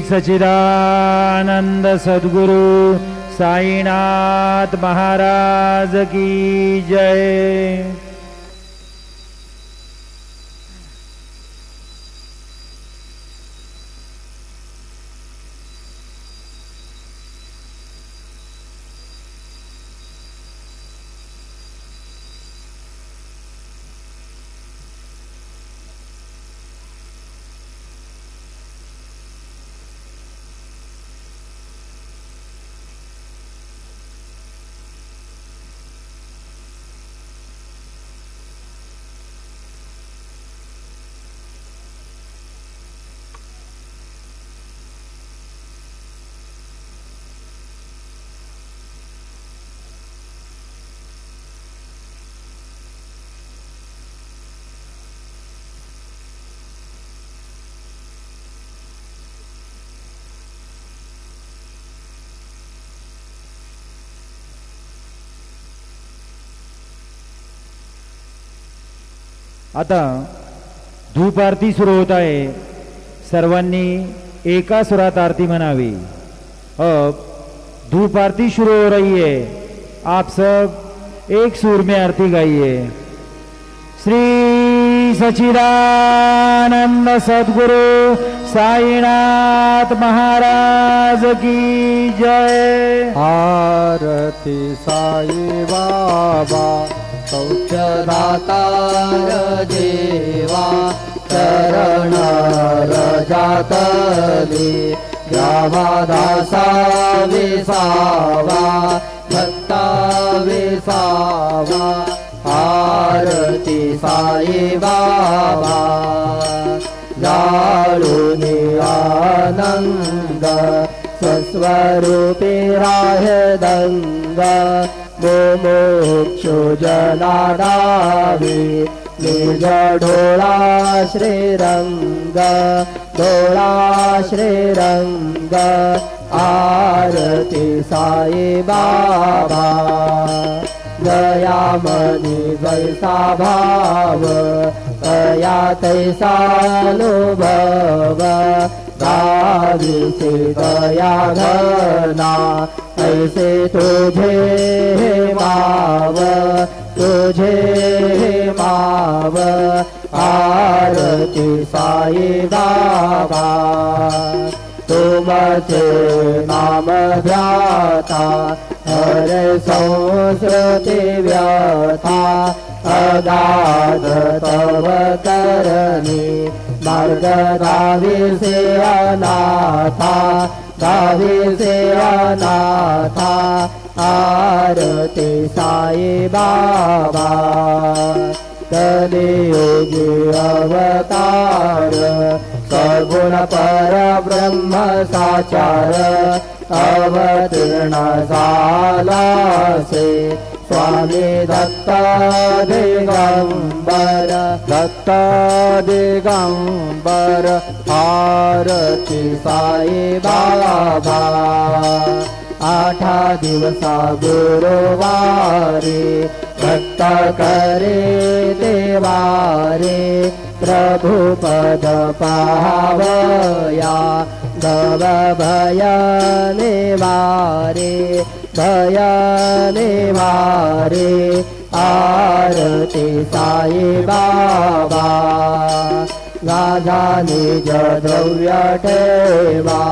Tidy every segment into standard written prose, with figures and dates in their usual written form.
सच्चिदानंद सद्गुरु साईनाथ महाराज की जय। आता धूप आरती सुरू होत आहे। सर्वांनी एका सुरात आरती म्हणावी। अब धूप आरती शुरू हो रही है, आप सब एक सुर में आरती गाइए। श्री सच्चिदानंद सद्गुरु साईनाथ महाराज की जय। आरती साई बाबा सौख्यदातार देवा, चरण रजातली द्यावा दासा विसावा, भक्ता विसावा। आरती साई बाबा जाळूनी आनंद, स्वस्वरूपी राहदंग, मोक्षो जनाडावी निज ढोळा श्रीरंग, ढोळा श्रीरंग। आरती साई बाबा दयामणी जैसा भाव, तया तैसानुभव, गाविसे दया घना, ऐसे तुझे माव, तुझे माव। आरती साई बाबा तुमचे नाम ध्याता, हरे संस्कृती व्यथा, अगाध तव करणी, मार्ग दाविसे अनाथा, दाविसे अनाथा। आरती साई बाबा कलियुगी अवतार, सगुण परब्रह्म साचार, अवतीर्ण झालासे स्वामी दत्त दिगंबर, दत्त दिगंबर। आरती साई बाबा आठा दिवसा गुरुवारी, भक्त करे देवारे, प्रभु पद पावया, भव भय निवारे, भय निवारे। आरती साई बाबा गाधा निज द्रव्य ठेवा,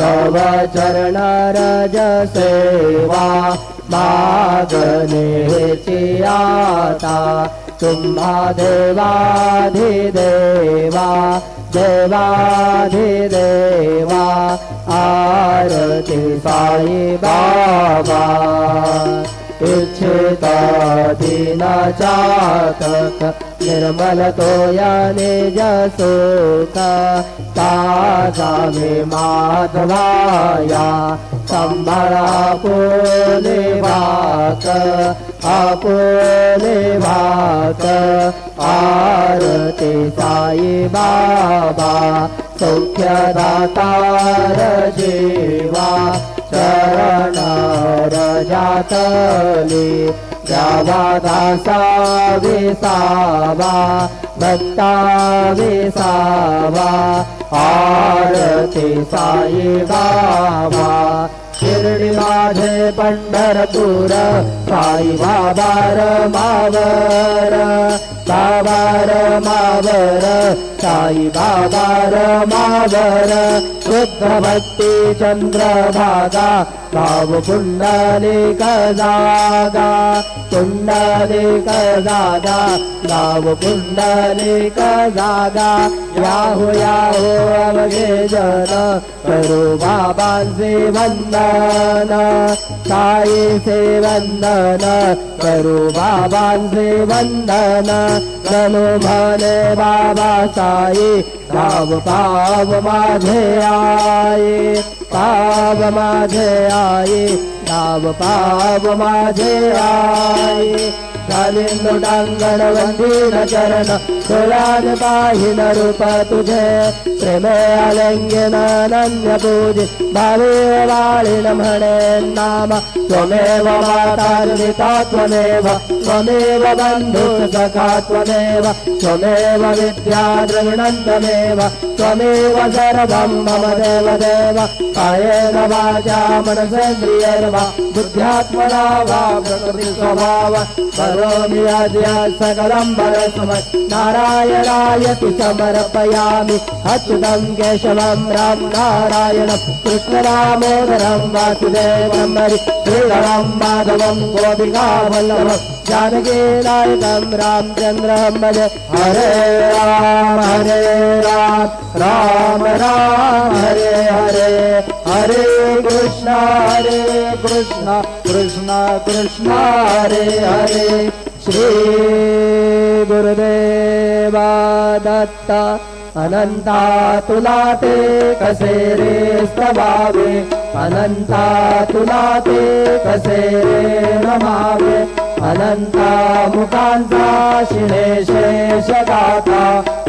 तव चरण रज सेवा, मागणे आता तुम्हा देवाधिदेवा, देवाधिदेवा। आरती साई बाबा इच्छित दीन चातक, निर्मल तोया निज सुख, ताजा मे माधवाया, संभळा आपुले वाक, आपुले वाक। आरती साई बाबा सौख्यदातार जीवा, चरण रजातली त्यावादा विसावा भक्ता विसावा आरती साई बाबा शिर्डी माझे पंढरपूर साई बाबा रमावर बाबा रमावर साई बाबा रमावर शुद्ध भक्ती चंद्रभागा भाव पुंडलिक जागा पुंडलिक जागा भाव पुंडलिक जागा याहो याहो अवघे जन करू बाबांचे वंदन साई से वंदन करू बाबांचे वंदन नमो म्हणे बाबा साई भाव पाव माझे आये पाव माझे आये भाव पाव माझे आये शालिंदु टांगण वंदीन चरण डोळ्यान पाहिन रूप तुझे प्रेमे आलिंगन अनन्य पूजे भावे वाळीन म्हणे नाम त्वमेव माता पिता त्वमेव त्वमेव बंधु सखा त्वमेव त्वमेव विद्या द्रविणं त्वमेव त्वमेव सर्वं मम देव देव कायेन वाचा मनसेन्द्रियैर्वा बुद्ध्यात्मना वा प्रकृति स्वभाव करोमि अद्य सकलं परस्मै नारायणायति समर्पयामि अच्युतं केशवं राम नारायणं कृष्णदामोदरं वासुदेवं हरि श्रीधरं माधवं गोपिकावल्लभं जानकीनायकं रामचन्द्रं भजे हरे राम राम राम हरे हरे हरे कृष्ण कृष्ण कृष्ण हरे हरे श्री गुरुदेवा दत्ता अनंता तुला ते कसे रे स्तवावे अनंता तुला ते कसे रे नमावे अनंता मुखांचा शिणे शेष गाथा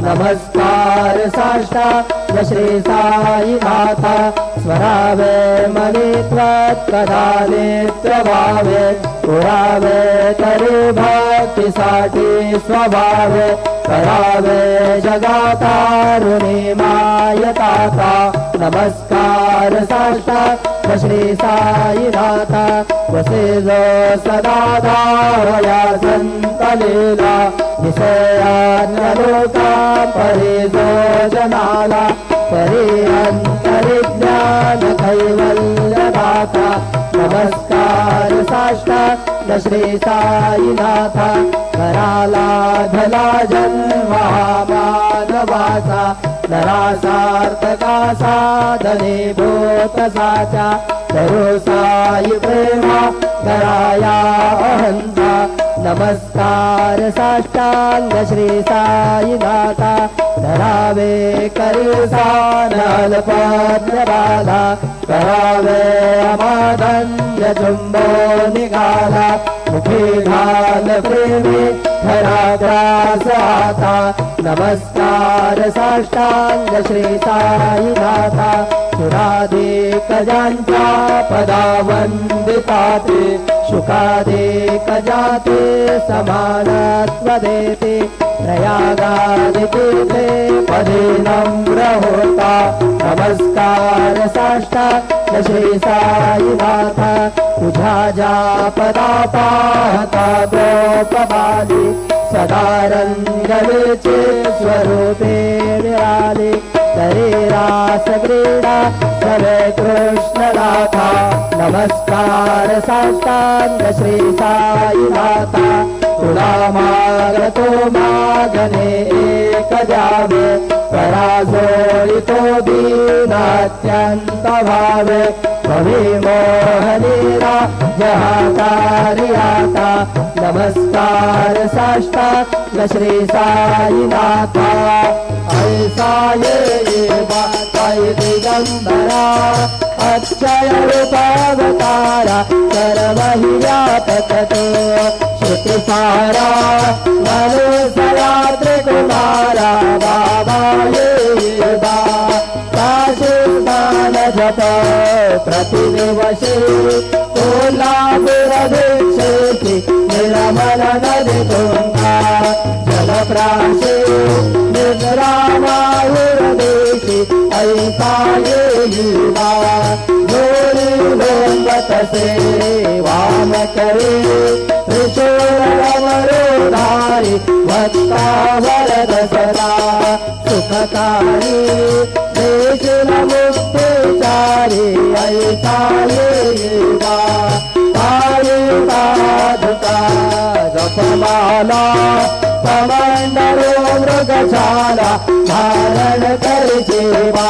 नमस्कार साष्टांग श्री साई नाथा स्वरावे मनित्वात् कदा नेत्र भावे पुरावे तरी भक्तीसाठी स्वभावे करावे जगातारुणी मायताता नमस्कार साष्टांग श्री साई नाथा वसे जो सदा धावया संत लीला विषयान्यलोका परिजो जनाला परिअंतरिज्ञान कैवल्यदाता नमस्कार साष्टांग श्री साई नाथा कराला धला जन्म मानवाचा नरासार्थका साधने भूत साचा करो साई प्रेमा कराया अहंता नमस्कार साष्टांग श्री साई नाथा धरावे करीसानल पद्मबाला करावे अमादन्य चुंबो निघाला मुखी घाल प्रेमी खरा ग्रास आता नमस्कार साष्टांग श्री साई नाथा सुराधिक ज्यांच्या पदा वंदिताते शुकाधिक जाते समानत्व देते प्रयागादितीर्थे पदे नम्र होता नमस्कार साष्टांग श्री साई नाथा तुझ्या ज्या पदा पाहता गोपबाली सदा रंगवेचे स्वरूपे विराले तरी रास क्रीडा सवे कृष्णनाथा नमस्कार साष्टांग श्री साई नाथा तुला मागतो मागणे एक द्यावे पराजोळितो दीनात्यंत भावे भवी मोहनीरा जहाकारियाता नमस्कार साष्टांग श्री साई नाथा ऐसा ये बाई दिगंबरा अक्षय रूपावतारा सर्वहि व्यापक तो श्रुतिसारा मनुष्या त्रिकुमारा बाबा ये काशीस्नान जप प्रतिदिवसे कोल्हापुर दीक्षेति निराशे निरामायुर्देशे ऐसा येईवा जोरी लोंबतसे वाम करे त्रिशूलमरोधारी भक्ता वरद सदा सुखकारी देशुल मुक्तिचारी ऐसा येईवा काली साधुका जपमाला कमंडलो मृगशाला धारण करजेवा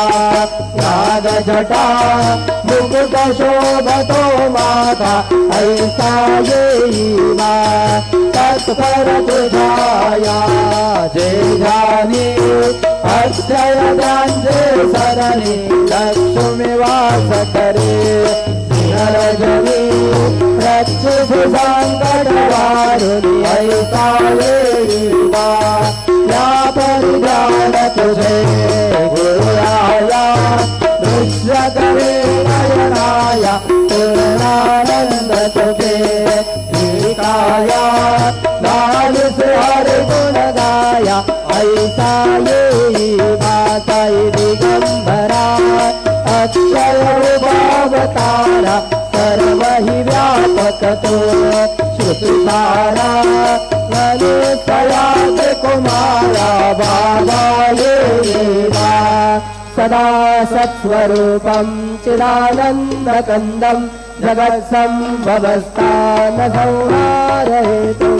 नाग जटा मुकुट शोभतो माता ऐसा येईवा तत्पर तुझाया जे जानी अक्षय ज्ञानचे सरणी लक्ष्मी वास करे नरजनी रक्षित संकट वारुणी ऐसा येईवा या परिधान तुझे गुरुराया दृश्य करे नयनाया पूर्णानंद तुझे काया लालिस हरि गुण गाया ऐसा येईवा साई दिगंबरा अक्षय भावतारा सर्व हि व्यापक तो श्रुतिसारा गणेशयात कुमारा बाबा येईवा सदा सत्स्वरूपं चिदानन्दकन्दं जगत्सम्भवस्थान संहारयितुं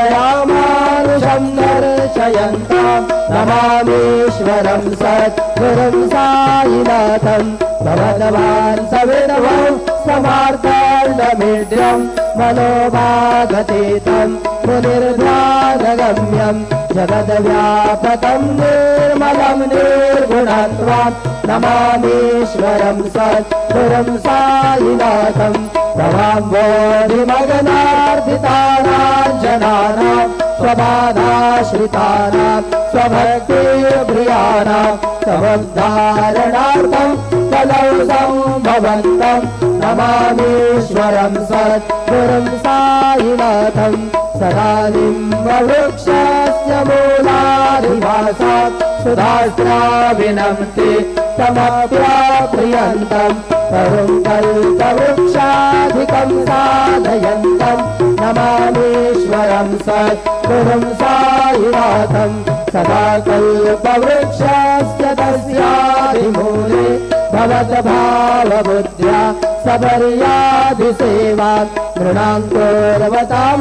स्वभक्तचयामानुषं दर्शयन्तां नमामीश्वरं सद्गुरुं साईनाथं भवद्वान् सविधवं समार्ताण्डमीड्यं मनोभागतीतं मुनिर्ध्यानगम्यं जगद्व्यापकं निर्मलं निर्गुणत्वं नमामीश्वरं सद्गुरुं साईनाथं भवाम्बोधिमगनार्थितानां जनानां स्वबाधाश्रितानां स्वभक्तिप्रियाणां तवोद्धारणार्थं कलौ सम्भवन्तं नमामीश्वरं सद्गुरुं साईनाथं सदा निम्बवृक्षस्य मूलाधिवासात् सुधास्त्राभिनम्ति तमप्याप्रियन्तं तरुं कल्पवृक्षाधिकं साधयन्तं नमामीश्वरं सद्गुरुं साईनाथं सदा कल्पवृक्षस्य तस्याधिमूले भवद्भावबुद्ध्या सबर्याधिसेवा नृणाङ्कुर्वतां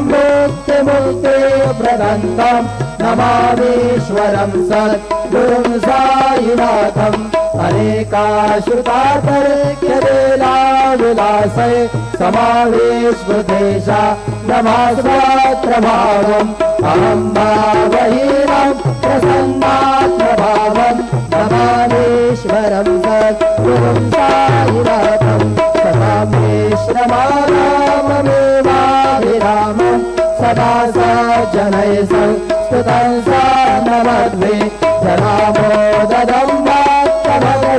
मुक्तिप्रदन्तं नमामीश्वरं सद्गुरुं साईनाथं अनेकाश्रुतातर्क्यलीलाविलासे समावेशभूतेशा नमास्वात्रभावम् अहं भावहीनं प्रसन्नात्मभावं नमामीश्वरं सद्गुरुं साईनाथं सदा मे श्रमाराममेवाभिरामं सदा सज्जनैः स्तुतं सा नमद्वे जनामोददं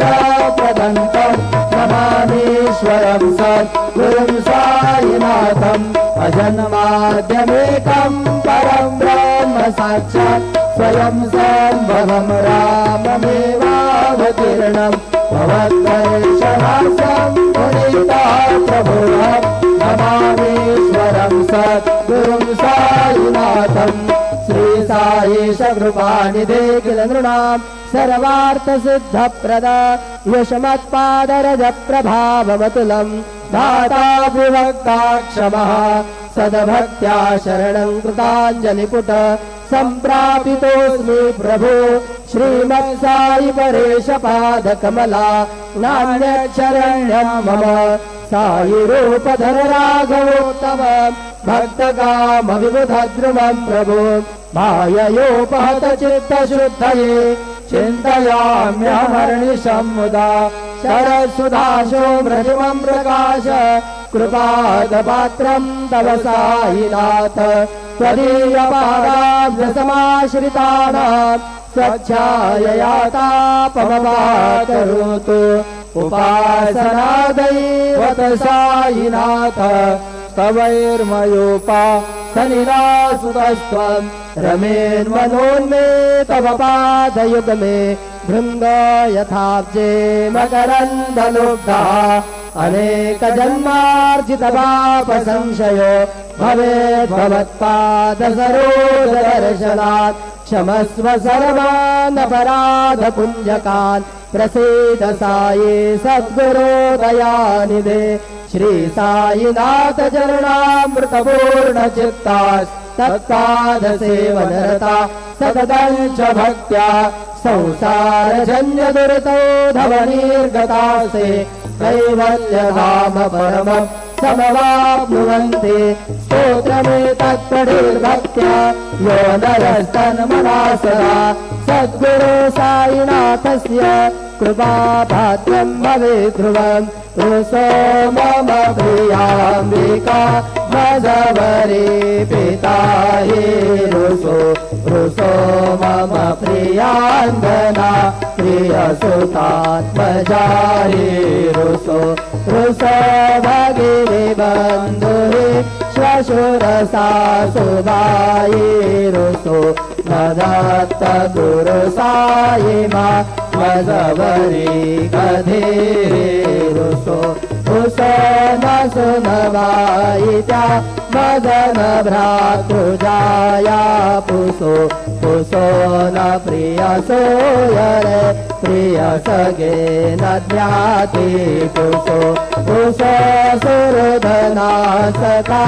वाक्यभगडप्रदन्तं नमामीश्वरं सद्गुरुं साईनाथं अजन्माद्यमेकं परं ब्रह्म साक्षात् स्वयं सम्भवं राममेवावतीर्णं भवद्दर्शनार्थं पुनीता प्रभुः नमामीश्वरं सद्गुरुं साईनाथं श्री साईश कृपानिधे किल नृणां सर्वार्थसिद्धप्रद यशमत्पादरजप्रभावमतुलं दाता विभक्ता क्षमः सद्भक्त्या शरणं कृताञ्जलिपुट सम्प्रापितोऽस्मि प्रभो श्रीमत्साई परेश पादकमला नान्यच्छरण्यं मम साई रूपधर राघवोत्तम भक्तकामविबुधद्रुमं प्रभो माययोपहत चित्तशुद्धये चिन्तयाम्यहर्निशं मुदा शरत्सुधाशोभ्रजमं प्रकाश कृपादपात्रं तव साईनाथ त्वदीयपादाब्जसमाश्रितानां स्वच्छायया तापमवातरोतु उपासनादैवत साईनाथ तवैर्मयोपा सनिरासुतस्त्वं रमेन्मनोन्मे तव पादयुगमे भृङ्ग यथाब्जे मकरन्दलुब्धः अनेकजन्मार्जितपापसंशयो भवेद्भवत्पादसरोजदर्शनात् क्षमस्व सर्वानपराधपुञ्जकान् प्रसीद साये सद्गुरो दयानिधे श्री साईनाथ चरणामृतपूर्णचित्तास्तत्पादसेवनरता सततं च भक्त्या संसारजन्यदुरितो धवनिर्गतासे कैवल्यधाम परमं समवाप्नुवन्ति स्तोत्रमेतत्पठिर्भक्त्या यो नरस्तन्मना सदा सद्गुरो साईनाथस्य कृपापात्रं भवेत् ध्रुवम् रुसो मम प्रियाम्बिका मदवरी पिता हि रुसो रुसो मम प्रियाङ्गना प्रियसुतात्मजा हि रुसो रुसो भगिनी बन्धुहि श्वशुरसासुबायि रुसो मदत्त गुरु साई मा मदवरी कधे रुसो रुसो न सुनवायिता मदन भ्रातृजाया पुसो पुसो न प्रिय सोयरे प्रिय सगे न ज्ञाति पुसो पुसो सुरधना सखा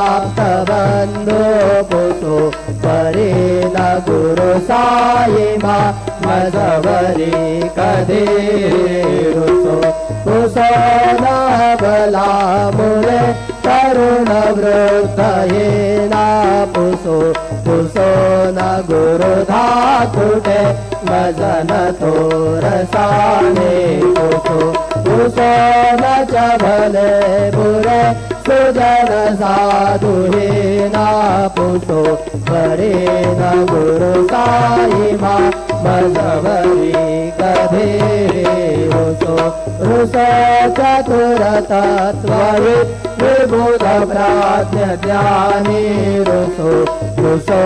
स्वजननाप्तबन्धो पुसो परि न गुरु साई मा मदवरी कधे रुसो पुसो न बला मुरे तरुण वृद्धये न पुसो पुसो न गुरु धातुटे मजन तोरसाने पुसो पुसो न च भले बुरे सुजन साधुहे न पुसो परे न गुरु साई मा मदवरी कधे रुसो रुसो चतुरतत्त्ववित् विबुध प्राज्ञ ज्ञानी रुसो रुसो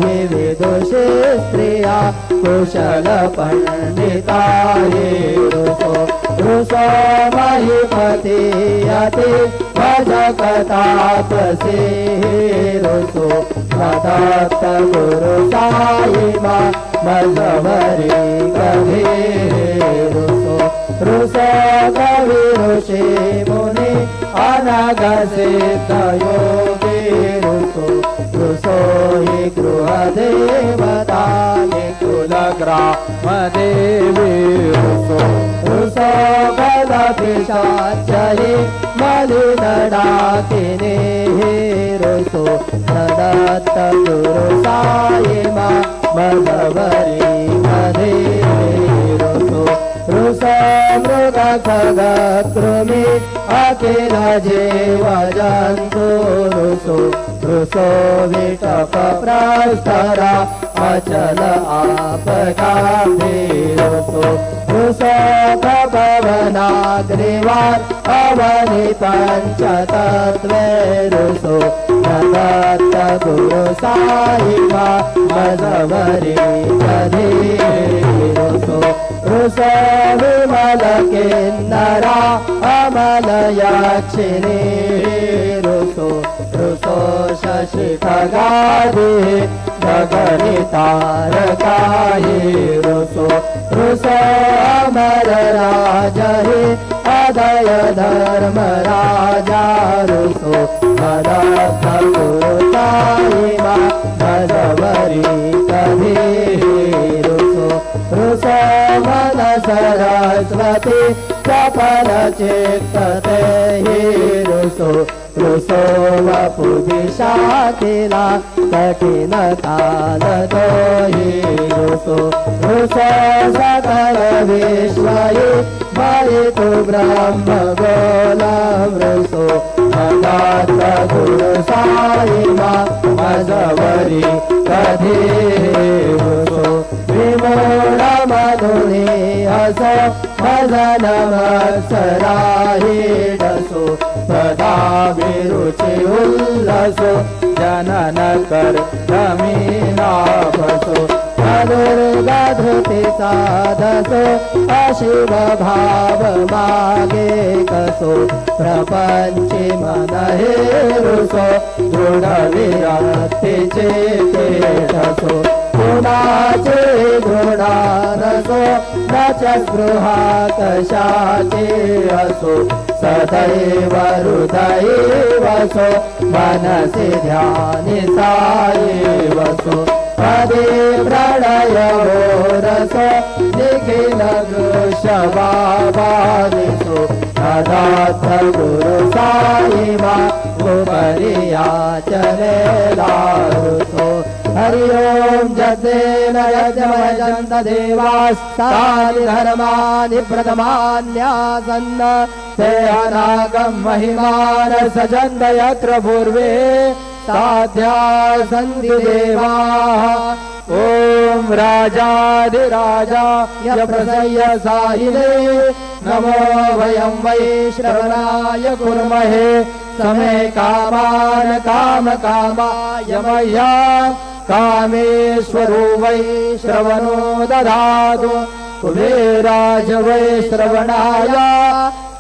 हि विदुषी स्त्रिया कुशल पंडिता हि रुसो रुसो महिपति अति भजकतापसी रुसो मदत्त गुरु साई मा मदवरी कधे रुसो रुसो कवि ऋषि मुनि अनगसिद्ध योगी रुसो रुसो हि गृहदेवता निकुलग्राम देवी रुसो रुसो बलपिशाचहि मलिनडाकिनी रुसो दत्त गुरु साई मा मदवरी कधे रुसो रुसो मृग खग कृमि अखिल जीव जन्तु रुसो रुसो विटप प्रस्तरा अचल आपगामि रुसो रुसो भवनाग्निवान् अवनि पञ्चतत्त्वे रुसो दत्त गुरु साई मा मदवरी कधे रुसो रुसो विमल किन्नरा अमल यक्षिणी रुसो रुसो शशि खगादि गगनितारकाहि रुसो रुसो अमर राजहि अदय धर्म राजा रुसो मदत्त गुरु साई मा मदवरी कधे रुसो रुसो मन सरस्वती चपल चित्तते हि रुसो रुसो वपु दिशाखिला कठिन काल तो हि रुसो रुसो सकल विश्वयि भयतु ब्रह्म गोलम रुसो मदत्त गुरु साई मा मदवरी कधे रुसो विमूढ मधुनि बसो भजन मत्सराही डसो सदा विरुचि उल्लसो जनन कर रमीना बसो दुर्गधृति साधसो अशिव भाव मागे कसो प्रपंची मन हेरुसो दृढ विरक्ति चेते ठसो गुणाचे गुणारसो न च स्पृहा कशाचे असो सदैव हृदये वसो मनसि ध्यानि साये वसो पदे प्रणय रसो निखिल वृषभावादिसो अदाथ गुरु साई मा उपरिया चले लारुसो हरि ओम जतेन यजमयजन्त देवास्तानि धर्मानि प्रथमान्यासन्न ते अनागम महिमान सजन्त यत्र पूर्वे साध्या सन्ति देवाः ओम राजाधिराजा प्रसय्य साहिने नमो वयं वै श्रवणाय कुर्महे समे कामान काम कामाय मह्यं कामेश्वरो वै श्रवणो दधातु कुबेराज वै श्रवणाय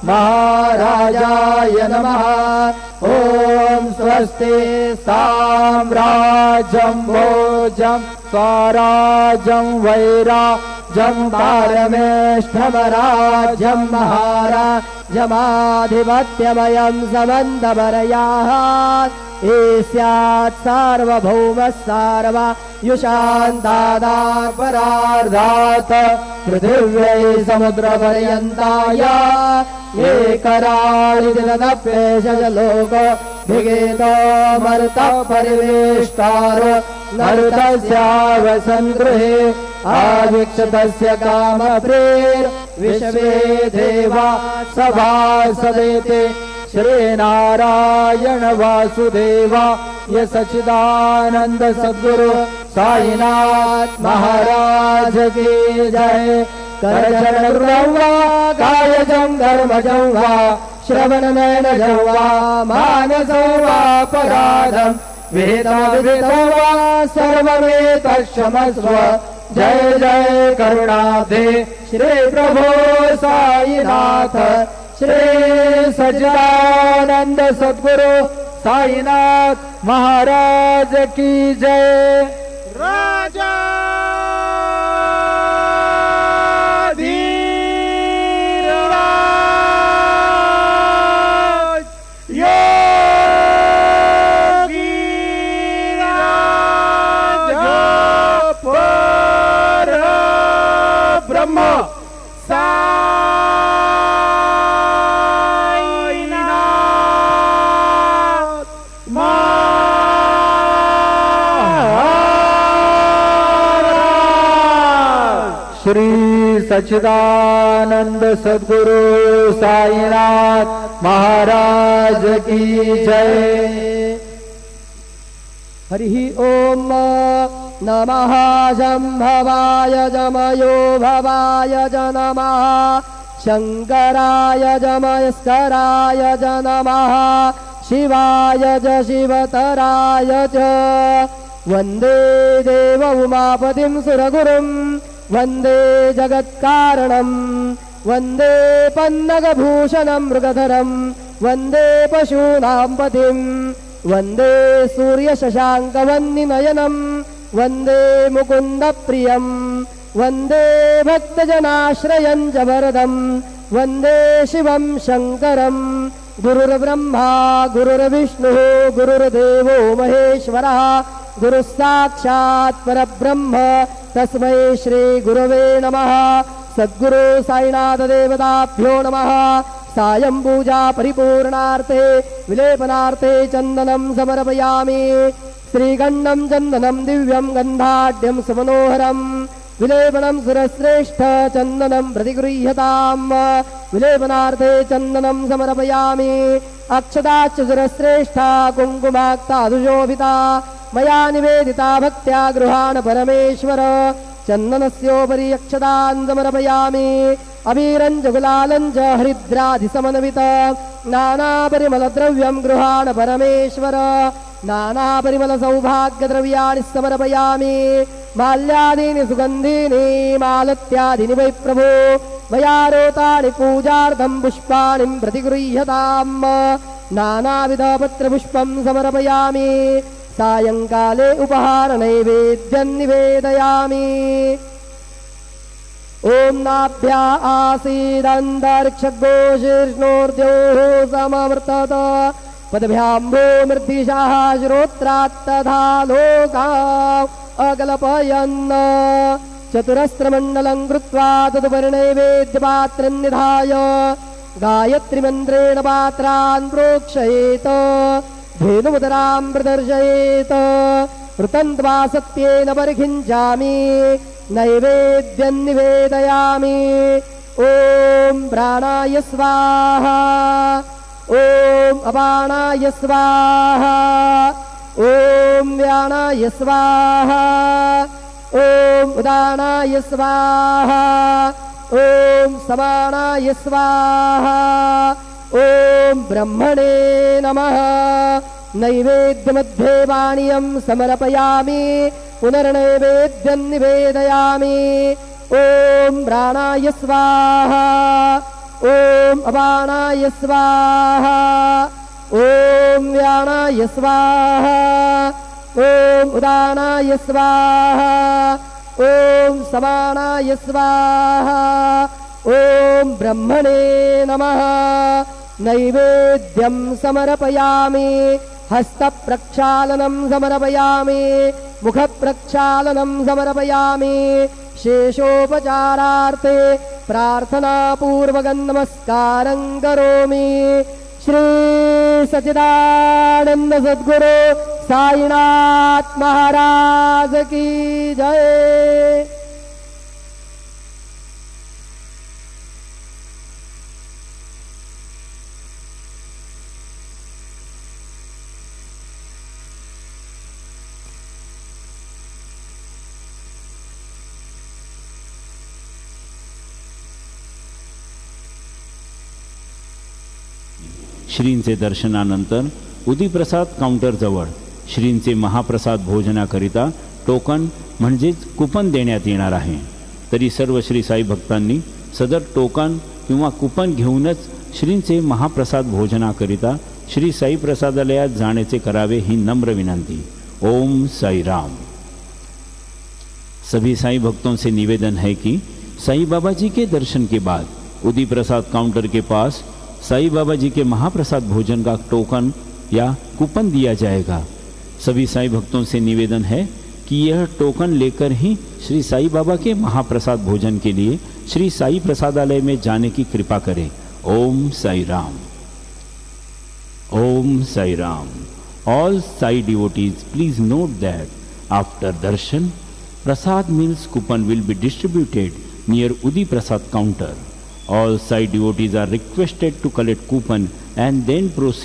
महाराजाय नमः ओम स्वस्ति साम्राज्यं भोजं स्वराज्यं वैराज्यं पारमेष्ठमराज्यं महाराज्यमाधिपत्यमयं समन्तपरयाः ईस्यात् सार्वभौमः सार्वयुषान्तादापरार्धात् पृथिव्यै समुद्रपर्यन्ताय एकराळि जलदप्येषजलोक भिगेतो मरुतः परिवेष्टारो नरुतस्यावसन् गृहे आवीक्षतस्य कामप्रेर्विश्वे देवा सभासदेते श्रीनारायण वासुदेवा ये सच्चिदानंद सद्गुरु साईनाथ महाराज की जय करचरण वा कायजं धर्मजं वा श्रवणनयनजं वा मानसं वा पराधं वेदाविदं वा सर्वमेतत्क्षमस्व जय जय करुणाब्धे श्री प्रभो साईनाथ श्री सच्चिदानंद सद्गुरु साईनाथ महाराज की जय राजा धीरराज योगीराज परब्रह्म श्री सच्चिदानंद सद्गुरु साईनाथ महाराज की जय हरि ओम नमः शंभवाय जमयो भवाय च नमः शंकराय जमस्कराय च नमः शिवाय च शिवतराय च वंदे देव उमापतिं सुरगुरुं वंदे जगत्कारणं वंदे पन्नगभूषणं मृगधरं वंदे पशूनां पतिं वंदे सूर्यशशाङ्कवह्निनयनं वंदे मुकुन्दप्रियं वंदे भक्तजनाश्रयं च वरदं वंदे शिवं शङ्करं गुरुर्ब्रह्मा गुरुर्विष्णुः गुरुर्देवो महेश्वरः गुरुः साक्षात् परब्रह्म तस्मै श्री गुरवे नमः सद्गुरु साईनाथ देवताभ्यो नमः सायं पूजा परिपूर्णार्थे विलेपनार्थे चन्दनं समर्पयामि श्रीगन्धं चन्दनं दिव्यं गन्धाढ्यं सुमनोहरं विलेपनं सुरश्रेष्ठ चन्दनं प्रतिगृह्यताम् विलेपनार्थे चन्दनं समर्पयामि अक्षताश्च सुरश्रेष्ठा कुङ्कुमाक्तादुशोभिता मया निवेदिता भक्त्या गृहाण परमेश्वर चन्दनस्योपरि अक्षतान् समर्पयामि अबीरं च गुलालं च हरिद्रादिसमन्वित नानापरिमलद्रव्यं गृहाण परमेश्वर नानापरिमलसौभाग्यद्रव्याणि समर्पयामि माल्यादीनि सुगन्धीनि मालत्यादीनि वै प्रभो मया रोतानि पूजार्थं पुष्पाणि प्रतिगृह्यताम् नानाविधपत्रपुष्पं समर्पयामि सायंकाले उपहारनैवेद्यं निवेदयामि ओम नाभ्या आसीदन्तरिक्षघोषीर्ष्णोर्द्योः समवर्तत पदभ्यां भूमिर्दिशाः श्रोत्रात्तथा लोका अकल्पयन् चतुरस्रमण्डलं कृत्वा तदुपरिनैवेद्यपात्रं निधाय गायत्रीमन्त्रेण पात्रान् प्रोक्षयेत धेनुमुदरां प्रदर्शयेत वृतन्त्वा सत्येन परिखिञ्चामि नैवेद्यं निवेदयामि ॐ प्राणाय स्वाहा ॐ अपानाय स्वाहा ॐ व्यानाय स्वाहा ॐ उदानाय स्वाहा ॐ समानाय स्वाहा ॐ ब्रह्मणे नमः नैवेद्यमध्ये पानीयं समर्पयामि पुनर्नैवेद्यं निवेदयामि ॐ प्राणाय स्वाहा ॐ अपानाय स्वाहा ॐ व्यानाय स्वाहा ॐ उदानाय स्वाहा ॐ समानाय स्वाहा ॐ ब्रह्मणे नमः नैवेद्यं समर्पयामि हस्तप्रक्षालनं समर्पयामि मुखप्रक्षालनं समर्पयामि शेषोपचारार्थे प्रार्थनापूर्वकं नमस्कारं करोमि श्री सच्चिदानंद सद्गुरु साईनाथ महाराज की जय। श्रींचे दर्शनानंतर उदीप्रसाद काउंटरजवळ श्रींचे महाप्रसाद भोजनाकरिता टोकन म्हणजेच कुपन देण्यात येणार आहे। तरी सर्व श्री साई भक्तांनी सदर टोकन किंवा कुपन घेऊनच श्रींचे महाप्रसाद भोजनाकरिता श्री साई प्रसादालयात जाण्याचे करावे ही नम्र विनंती। ओम साई राम। सभी साई भक्तों से निवेदन है कि साई बाबा जी के दर्शन के बाद उदीप्रसाद काउंटर के पास साई बाबा जी के महाप्रसाद भोजन का टोकन या कूपन दिया जाएगा। सभी साई भक्तों से निवेदन है कि यह टोकन लेकर ही श्री साई बाबा के महाप्रसाद भोजन के लिए श्री साई प्रसादालय में जाने की कृपा करें। ओम साई राम। ओम Sai Ram. All Sai devotees, please note that after darshan, prasad meals coupon will be distributed near Udi Prasad counter. All Sai devotees are requested to collect coupon and then proceed